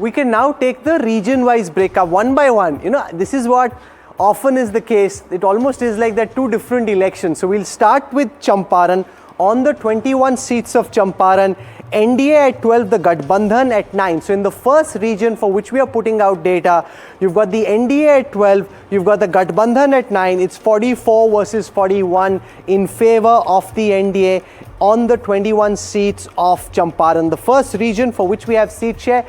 we can now take the region-wise breakup one by one. You know, this is what often is the case. It almost is like that two different elections. So we'll start with Champaran. On the 21 seats of Champaran, NDA at 12, the Gathbandhan at 9. So in the first region for which we are putting out data, you've got the NDA at 12, you've got the Gathbandhan at 9. It's 44 versus 41 in favor of the NDA on the 21 seats of Champaran. The first region for which we have seat share,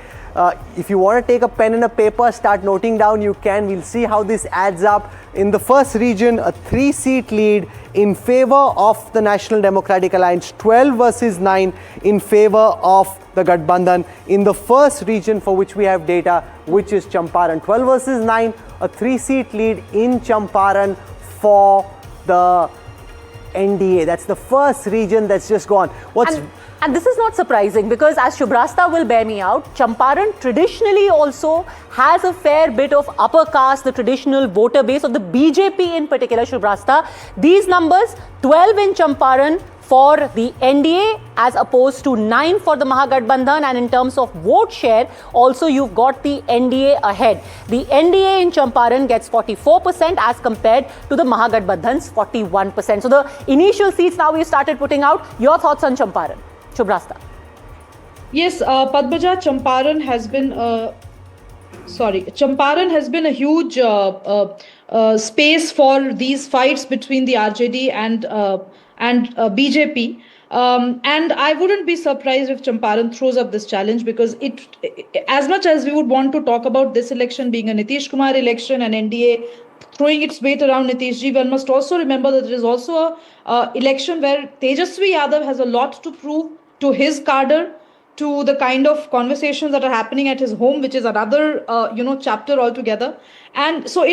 if you want to take a pen and a paper, start noting down, you can. We'll see how this adds up. In the first region, a 3-seat lead in favor of the National Democratic Alliance, 12 versus 9 in favor of the Gathbandhan. In the first region for which we have data, which is Champaran, 12 versus 9, a 3-seat lead in Champaran for the NDA. That's the first region that's just gone. And this is not surprising because, as Shubrasta will bear me out, Champaran traditionally also has a fair bit of upper caste, the traditional voter base of the BJP in particular, Shubrasta. These numbers, 12 in Champaran for the NDA as opposed to 9 for the Mahagathbandhan, and in terms of vote share, also you've got the NDA ahead. The NDA in Champaran gets 44% as compared to the Mahagathbandhan's 41%. So the initial seats now we started putting out. Your thoughts on Champaran? Shubrasta. Yes, Padmaja, Champaran has been a huge space for these fights between the RJD and BJP. And I wouldn't be surprised if Champaran throws up this challenge, because as much as we would want to talk about this election being a Nitish Kumar election and NDA throwing its weight around Nitishji, one must also remember that there is also an election where Tejashwi Yadav has a lot to prove to his cadre, to the kind of conversations that are happening at his home, which is another chapter altogether. And so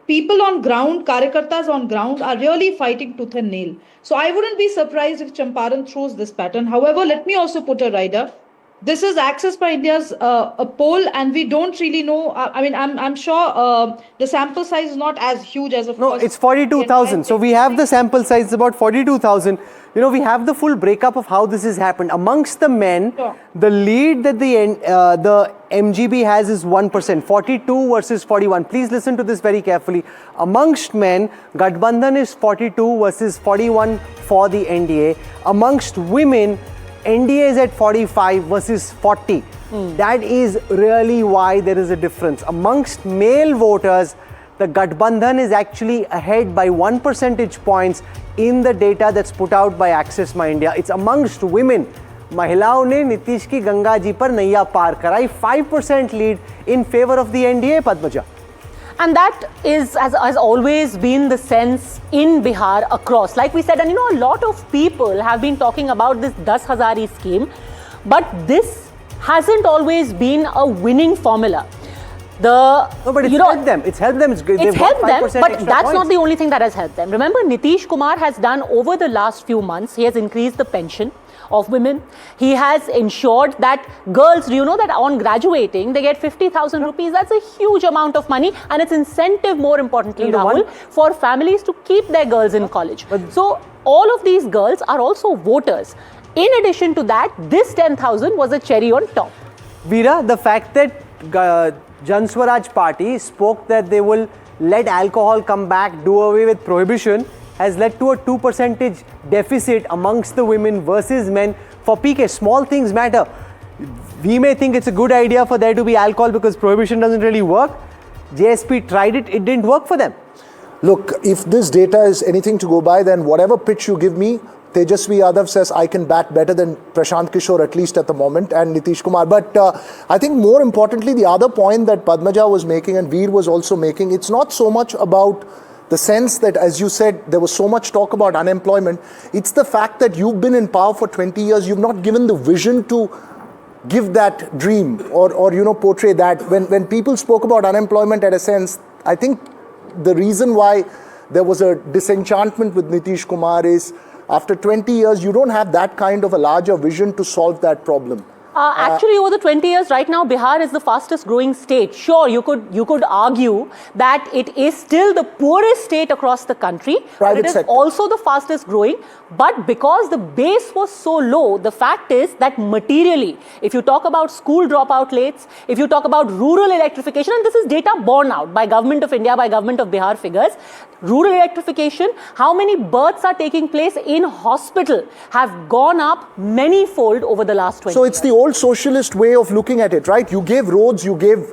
people on ground, Karyakartas on ground, are really fighting tooth and nail. So I wouldn't be surprised if Champaran throws this pattern. However, let me also put a rider. This is Access by India's a poll, and we don't really know. I'm sure the sample size is not as huge as of course. No, it's 42,000. So we have the sample size about 42,000. You know, we have the full breakup of how this has happened. Amongst the men, sure, the lead that the MGB has is 1%, 42 versus 41. Please listen to this very carefully. Amongst men, Gathbandhan is 42 versus 41 for the NDA. Amongst women, NDA is at 45 versus 40. That is really why there is a difference. Amongst male voters, the Gathbandhan is actually ahead by 1 percentage points in the data that's put out by Access My India. It's amongst women. महिलाओं ने नीतीश की गंगा जी पर नैया पार कराई, 5% lead in favor of the NDA, Padmaja. And that has always been the sense in Bihar across. Like we said, and a lot of people have been talking about this 10,000 scheme, but this hasn't always been a winning formula. No, but it's helped them. It's helped them. It's helped them, but that's points. not the only thing that has helped them. Remember, Nitish Kumar has done over the last few months, he has increased the pension of women. He has ensured that girls, do you know that on graduating, they get 50,000 rupees. That's a huge amount of money, and it's incentive, more importantly, Rahul, for families to keep their girls in college. So all of these girls are also voters. In addition to that, this 10,000 was a cherry on top. Veera, the fact that Jan Swaraj Party spoke that they will let alcohol come back, do away with prohibition, has led to a 2% deficit amongst the women versus men for PK. Small things matter. We may think it's a good idea for there to be alcohol because prohibition doesn't really work. JSP tried it, it didn't work for them. Look, if this data is anything to go by, then whatever pitch you give me, Tejashwi Yadav says I can bat better than Prashant Kishore, at least at the moment, and Nitish Kumar. But I think more importantly, the other point that Padmaja was making and Veer was also making, it's not so much about the sense that, as you said, there was so much talk about unemployment. It's the fact that you've been in power for 20 years, you've not given the vision to give that dream or portray that. When people spoke about unemployment, at a sense, I think the reason why there was a disenchantment with Nitish Kumar is after 20 years, you don't have that kind of a larger vision to solve that problem. Actually, over the 20 years right now, Bihar is the fastest growing state. Sure, you could argue that it is still the poorest state across the country. But it is also the fastest growing. But because the base was so low, the fact is that materially, if you talk about school dropout rates, if you talk about rural electrification, and this is data borne out by Government of India, by Government of Bihar figures, rural electrification, how many births are taking place in hospital have gone up many-fold over the last 20 years. So it's the old socialist way of looking at it, right? You gave roads, you gave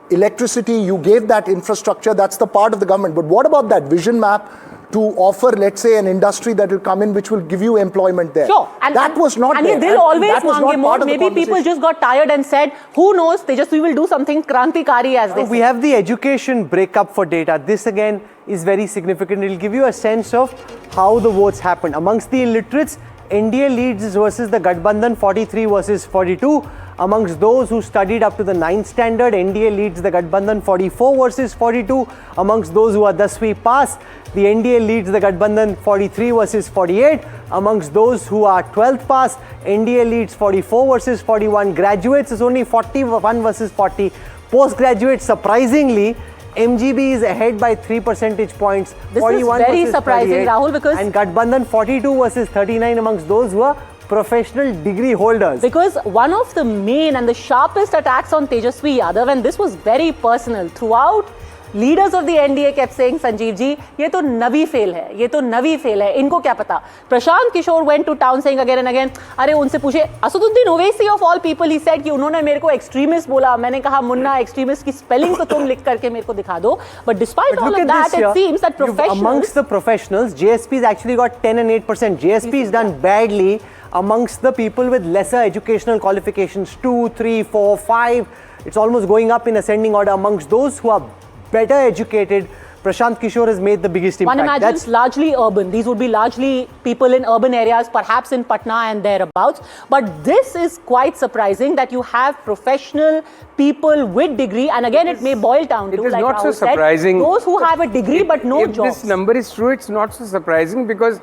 electricity, you gave that infrastructure, that's the part of the government. But what about that vision map to offer, let's say, an industry that will come in which will give you employment there? Sure. That was not there. And they'll always want more. Maybe people just got tired and said, who knows, we will do something krantikari as they say. We have the education breakup for data. This again is very significant. It will give you a sense of how the votes happened. Amongst the illiterates, NDA leads versus the Gathbandhan 43 versus 42. Amongst those who studied up to the 9th standard, NDA leads the Gathbandhan 44 versus 42. Amongst those who are 10th pass, the NDA leads the Gathbandhan 43 versus 48. Amongst those who are 12th pass, NDA leads 44 versus 41. Graduates is only 41 versus 40. Postgraduates, surprisingly, MGB is ahead by 3 percentage points. This is very surprising, Rahul, because... And Gathbandhan 42 versus 39 amongst those who are professional degree holders. Because one of the main and the sharpest attacks on Tejashwi Yadav, and this was very personal, throughout leaders of the NDA kept saying, Sanjeev ji, ye to navi fail hai, inko kya pata. Prashant Kishore went to town saying again and again, अरे उनसे पूछे, Asaduddin Owaisi of all people, he said कि उन्होंने मेरे को extremist बोला, मैंने कहा मुन्ना extremist की spelling तो तुम लिख करके मेरे को दिखा दो. But despite all of that, it seems that professionals... Amongst the professionals, JSP's actually got 10 and 8%. JSP has done badly amongst the people with lesser educational qualifications, 2, 3, 4, 5. It's almost going up in ascending order. Amongst those who are better educated, Prashant Kishore has made the biggest impact. One imagines largely urban. These would be largely people in urban areas, perhaps in Patna and thereabouts. But this is quite surprising that you have professional people with degree, and again it may boil down to, like not Rahul so surprising. said, those who have a degree but no jobs. jobs. If this number is true, it's not so surprising because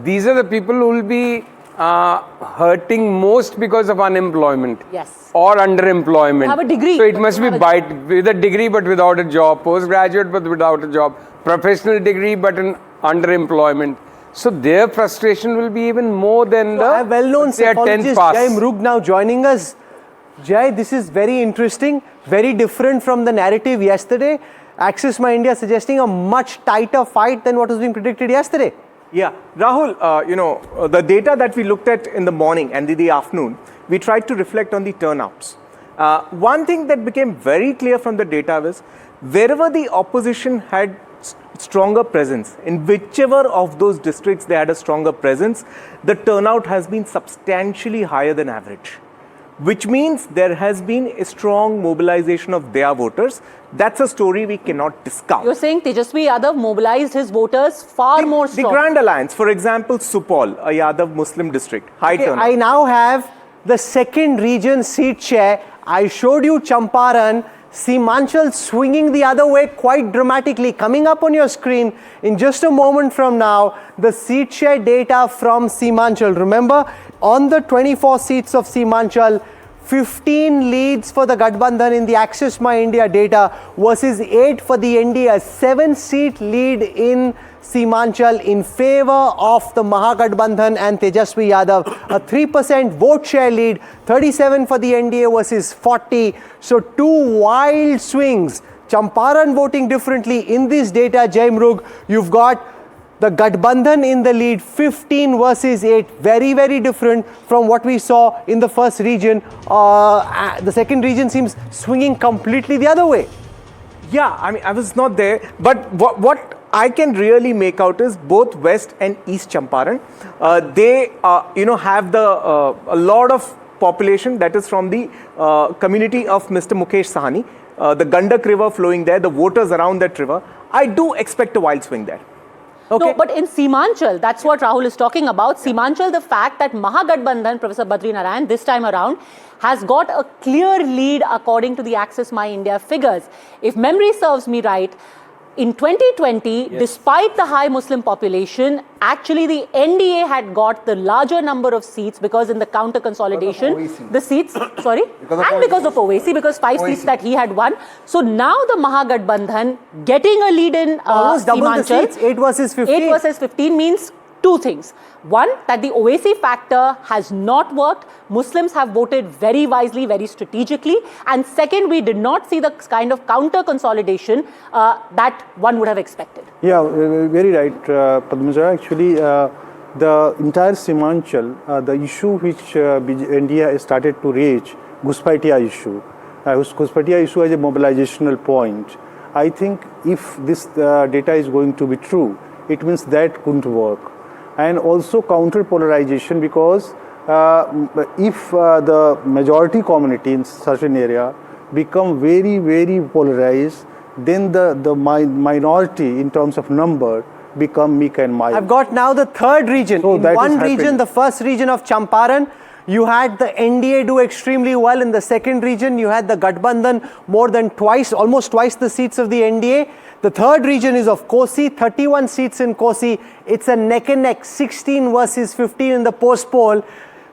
these are the people who will be hurting most because of unemployment. Yes. Or underemployment. Have a degree. So it must be with a degree but without a job, postgraduate but without a job, professional degree but an underemployment. So their frustration will be even more than the well-known psychologist Jai Mrug now joining us. Jai, this is very interesting, very different from the narrative yesterday. Axis My India suggesting a much tighter fight than what was being predicted yesterday. Yeah, Rahul, the data that we looked at in the morning and in the afternoon, we tried to reflect on the turnouts. One thing that became very clear from the data was wherever the opposition had stronger presence, in whichever of those districts they had a stronger presence, the turnout has been substantially higher than average, which means there has been a strong mobilization of their voters. That's a story we cannot discount. You're saying Tejashwi Yadav mobilized his voters far more strong. The Grand Alliance, for example, Supol, a Yadav Muslim district, high turnout. I now have the second region seat share. I showed you Champaran, Seemanchal swinging the other way quite dramatically. Coming up on your screen in just a moment from now, the seat share data from Seemanchal. Remember, on the 24 seats of Seemanchal, 15 leads for the Gathbandhan in the Axis My India data versus 8 for the NDA. A 7-seat lead in Seemanchal in favor of the Mahagathbandhan and Tejashwi Yadav. A 3% vote share lead, 37 for the NDA versus 40. So two wild swings. Champaran voting differently in this data, Jai Mrug. You've got the Gathbandhan in the lead, 15 versus 8. Very, very different from what we saw in the first region. The second region seems swinging completely the other way. Yeah, I mean, I was not there. But what I can really make out is both West and East Champaran, they have a lot of population that is from the community of Mr. Mukesh Sahani, the Gandak river flowing there, the voters around that river. I do expect a wild swing there. Okay. No, but in Seemanchal, that's what Rahul is talking about. Seemanchal, the fact that Mahagathbandhan, Professor Badri Narayan, this time around, has got a clear lead according to the Axis My India figures. If memory serves me right, In 2020, despite the high Muslim population, actually the NDA had got the larger number of seats because in the counter consolidation, the seats, sorry, because of Owaisi, because 5 seats that he had won. So now the Mahagathbandhan getting a lead in Almost double the Seemanchal, seats, 8 versus 15. 8 versus 15 means two things. One, that the Owaisi factor has not worked. Muslims have voted very wisely, very strategically. And second, we did not see the kind of counter consolidation that one would have expected. Yeah, very right, Padmaja. Actually, the entire Seemanchal, the issue which India started to raise, Ghuspatia issue, Ghuspatia issue as a mobilizational point. I think if this data is going to be true, it means that couldn't work. And also counter polarization, because if the majority community in certain area become very, very polarized, then the minority in terms of number become meek and mild. I've got now the third region. So in that one is region, happening. the first region of Champaran, you had the NDA do extremely well. In the second region, you had the Gathbandhan more than twice, almost twice the seats of the NDA. The third region is of Kosi, 31 seats in Kosi. It's a neck and neck, 16 versus 15 in the post poll.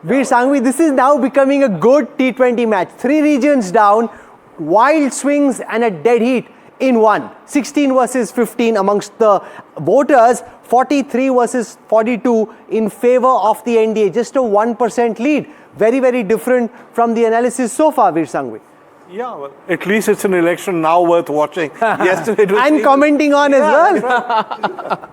Veer Sanghvi, this is now becoming a good T20 match. 3 regions down, wild swings and a dead heat in one. 16 versus 15 amongst the voters, 43 versus 42 in favor of the NDA. Just a 1% lead. Very, very different from the analysis so far, Veer Sanghvi. Yeah, well, at least it's an election now worth watching. Yesterday it was And commenting on as well.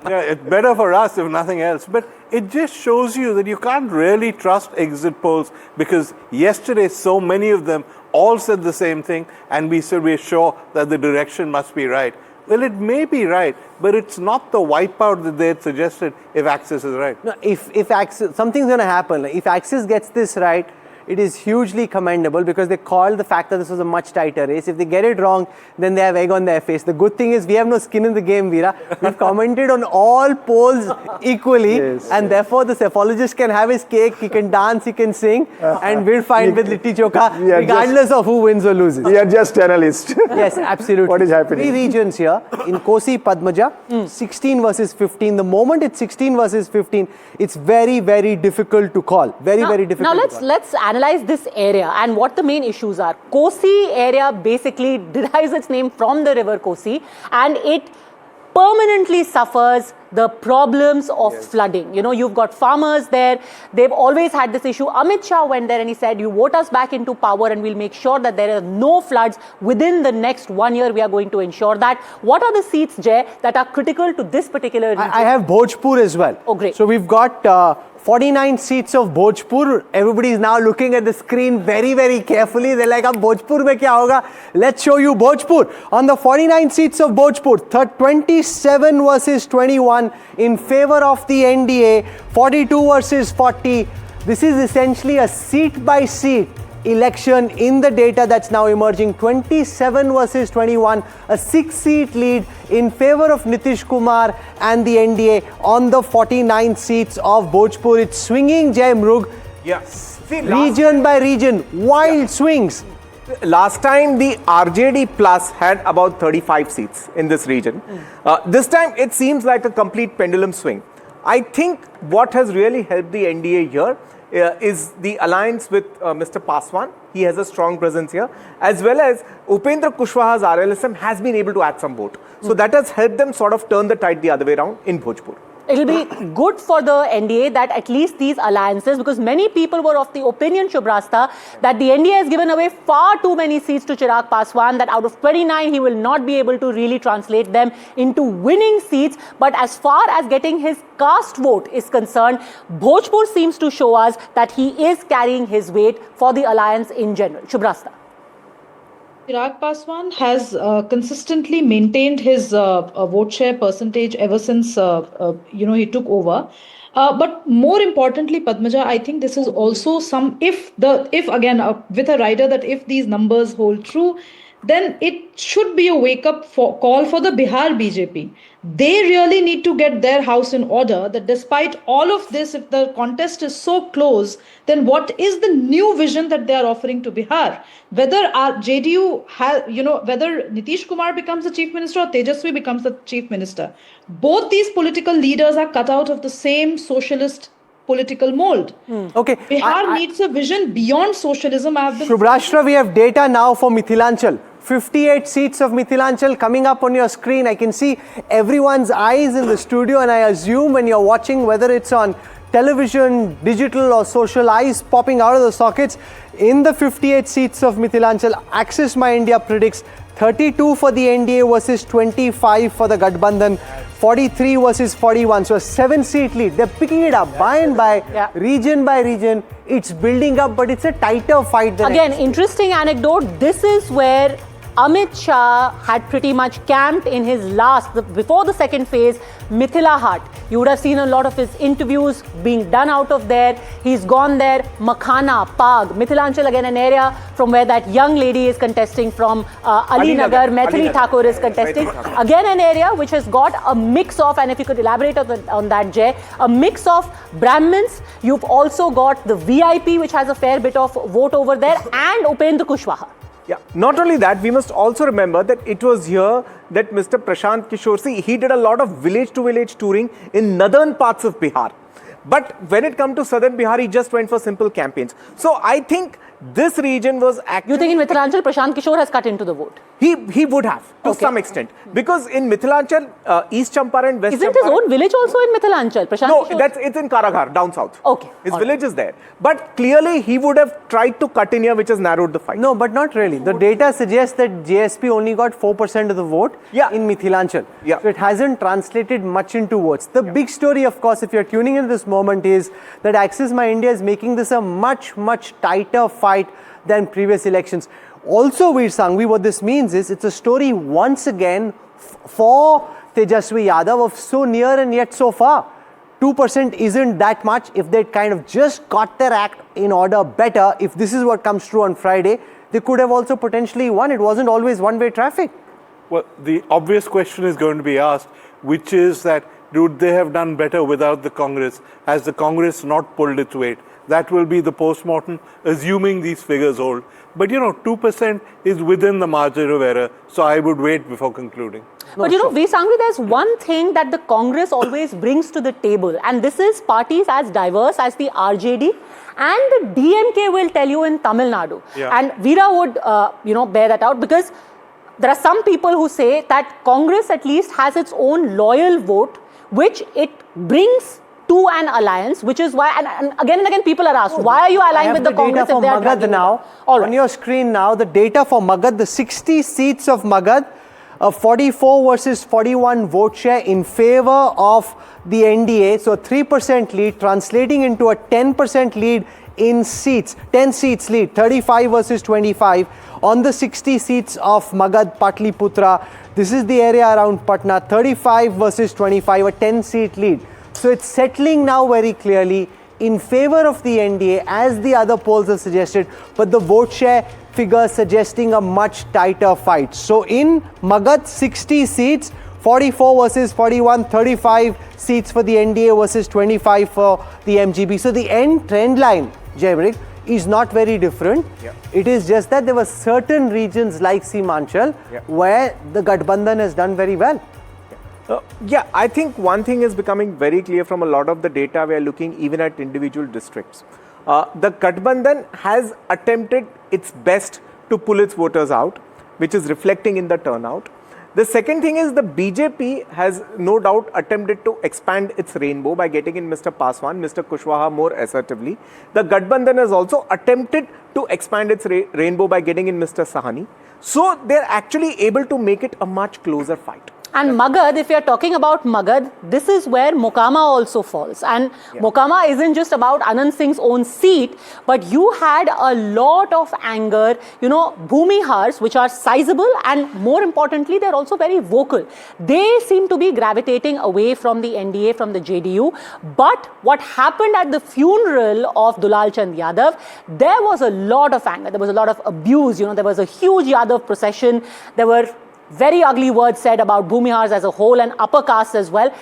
Yeah, it's better for us if nothing else. But it just shows you that you can't really trust exit polls, because yesterday so many of them all said the same thing, and we said we're sure that the direction must be right. Well, it may be right, but it's not the wipeout that they had suggested if Axis is right. No, if Axis, something's going to happen. If Axis gets this right, it is hugely commendable, because they called the fact that this was a much tighter race. If they get it wrong, then they have egg on their face. The good thing is we have no skin in the game, Veera. We've commented on all polls equally, and therefore the cephalogist can have his cake, he can dance, he can sing, and we're fine with Litti Chokha, regardless of who wins or loses. We are just analysts. Yes, absolutely. What is happening? 3 regions here. In Kosi, Padmaja, 16 versus 15. The moment it's 16 versus 15, it's very, very difficult to call. Very, very difficult Now to call. let's analyze this area and what the main issues are. Kosi area basically derives its name from the river Kosi, and it permanently suffers the problems of flooding. You know, you've got farmers there. They've always had this issue. Amit Shah went there and he said, you vote us back into power and we'll make sure that there are no floods within the next 1 year. We are going to ensure that. What are the seats, Jay, that are critical to this particular region? I have Bhojpur as well. Oh, great. So we've got 49 seats of Bhojpur. Everybody is now looking at the screen very, very carefully. They're like, ab Bhojpur mein kya hoga? Let's show you Bhojpur. On the 49 seats of Bhojpur, 27 versus 21 in favor of the NDA, 42 versus 40. This is essentially a seat-by-seat election in the data that's now emerging. 27 versus 21, a 6-seat lead in favor of Nitish Kumar and the NDA on the 49 seats of Bhojpur. It's swinging, Jai Mrug. Yeah. See, Region by region, wild swings. last time the RJD plus had about 35 seats in this region. This time it seems like a complete pendulum swing. I think what has really helped the NDA here is the alliance with Mr. Paswan. He has a strong presence here, as well as Upendra Kushwaha's RLSM has been able to add some vote. So that has helped them sort of turn the tide the other way around in Bhojpur. It'll be good for the NDA that at least these alliances, because many people were of the opinion, Shubrasta, that the NDA has given away far too many seats to Chirag Paswan, that out of 29, he will not be able to really translate them into winning seats. But as far as getting his caste vote is concerned, Bhojpur seems to show us that he is carrying his weight for the alliance in general. Shubrasta. Chirag Paswan has consistently maintained his vote share percentage ever since he took over. But more importantly, Padmaja, I think this is also if again with a rider that if these numbers hold true, then it should be a wake-up call for the Bihar BJP. They really need to get their house in order, that despite all of this, if the contest is so close, then what is the new vision that they are offering to Bihar? Whether our JDU has, whether Nitish Kumar becomes the chief minister or Tejashwi becomes the chief minister, both these political leaders are cut out of the same socialist political mold. Okay. Bihar needs a vision beyond socialism. Shubhrashtra, we have data now for Mithilanchal. 58 seats of Mithilanchal coming up on your screen. I can see everyone's eyes in the studio, and I assume when you're watching, whether it's on television, digital or social, eyes popping out of the sockets. In the 58 seats of Mithilanchal, Axis My India predicts 32 for the NDA versus 25 for the Gathbandhan, 43 versus 41. So a 7-seat lead. They're picking it up by and by, region by region. It's building up, but it's a tighter fight than Again, interesting anecdote. This is where Amit Shah had pretty much camped in his before the second phase, Mithila Haat. You would have seen a lot of his interviews being done out of there. He's gone there, Makhana, Pag, Mithilanchal, again an area from where that young lady is contesting from, Ali Nagar, Maithili Thakur is contesting. Again an area which has got a mix of, and if you could elaborate on that, Jay, a mix of Brahmins. You've also got the VIP, which has a fair bit of vote over there, and Upendra Kushwaha. Yeah, not only that, we must also remember that it was here that Mr. Prashant Kishore, he did a lot of village to village touring in northern parts of Bihar. But when it comes to southern Bihar, he just went for simple campaigns. So I think this region was actually... You think in Mithilanchal, Prashant Kishore has cut into the vote? He would have, to some extent. Because in Mithilanchal, East Champaran, West Isn't Champaran... his own village also in Mithilanchal? Prashant Kishore? It's in Karaghar, down south. Okay. His village is there. But clearly, he would have tried to cut in here, which has narrowed the fight. No, but not really. The data suggests that JSP only got 4% of the vote in Mithilanchal. Yeah. So it hasn't translated much into votes. The big story, of course, if you're tuning in this moment, is that Axis My India is making this a much, much tighter fight than previous elections. Also, Veer Sangvi, what this means is it's a story once again for Tejashwi Yadav of so near and yet so far. 2% isn't that much. If they kind of just got their act in order better, if this is what comes true on Friday, they could have also potentially won. It wasn't always one-way traffic. Well, the obvious question is going to be asked, which is that would they have done better without the Congress? Has the Congress not pulled its weight? That will be the post-mortem, assuming these figures hold. But 2% is within the margin of error, so I would wait before concluding. But Veer Sangvi, there's one thing that the Congress always brings to the table, and this is parties as diverse as the RJD and the DMK will tell you in Tamil Nadu. Yeah. And Veera would, bear that out, because there are some people who say that Congress at least has its own loyal vote, which it brings to an alliance, which is why, and again people are asked, why are you allying with the Congress if they are Magadh now. All right. On your screen now, the data for Magadh, the 60 seats of Magadh, 44 versus 41 vote share in favor of the NDA. So 3% lead translating into a 10% lead in seats, 10 seats lead, 35 versus 25 on the 60 seats of Magadh, Patliputra. This is the area around Patna, 35 versus 25, a 10-seat lead. So it's settling now very clearly in favor of the NDA, as the other polls have suggested, but the vote share figure suggesting a much tighter fight. So in Magadh, 60 seats, 44 versus 41, 35 seats for the NDA versus 25 for the MGB. So the end trend line, Jaibrick, is not very different. Yeah. It is just that there were certain regions like Seemanchal where the Gathbandhan has done very well. I think one thing is becoming very clear from a lot of the data we are looking even at individual districts. The Gathbandhan has attempted its best to pull its voters out, which is reflecting in the turnout. The second thing is the BJP has no doubt attempted to expand its rainbow by getting in Mr. Paswan, Mr. Kushwaha more assertively. The Gathbandhan has also attempted to expand its rainbow by getting in Mr. Sahani. So they're actually able to make it a much closer fight. And Magadh, if you're talking about Magadh, this is where Mokama also falls. And Mokama isn't just about Anand Singh's own seat, but you had a lot of anger, you know, Bhumihars, which are sizable, and more importantly, they're also very vocal. They seem to be gravitating away from the NDA, from the JDU. But what happened at the funeral of Dulal Chand Yadav, there was a lot of anger, there was a lot of abuse, you know, there was a huge Yadav procession, there were very ugly words said about Bhumihars as a whole and upper caste as well.